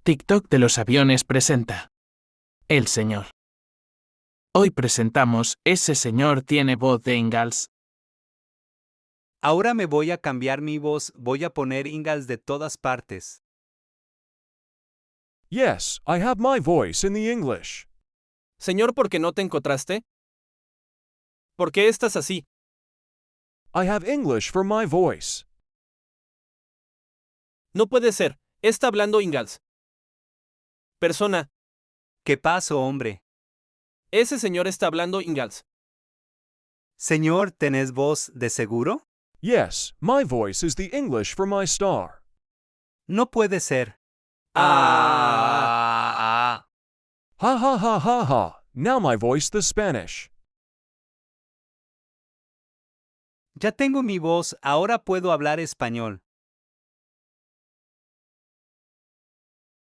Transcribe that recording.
TikTok de los aviones presenta. El señor. Hoy presentamos, ese señor tiene voz de Ingalls. Ahora me voy a cambiar mi voz, voy a poner Ingalls de todas partes. Yes, I have my voice in the English. Señor, ¿por qué no te encontraste? ¿Por qué estás así? I have English for my voice. No puede ser. Está hablando Ingalls. Persona, ¿Qué pasó, hombre? ese señor está hablando Ingalls. Señor, ¿tenés voz de seguro? Yes, my voice is the English for my star. No puede ser. Ha ha ha ha ha. Now my voice the Spanish. Ya tengo mi voz, ahora puedo hablar español.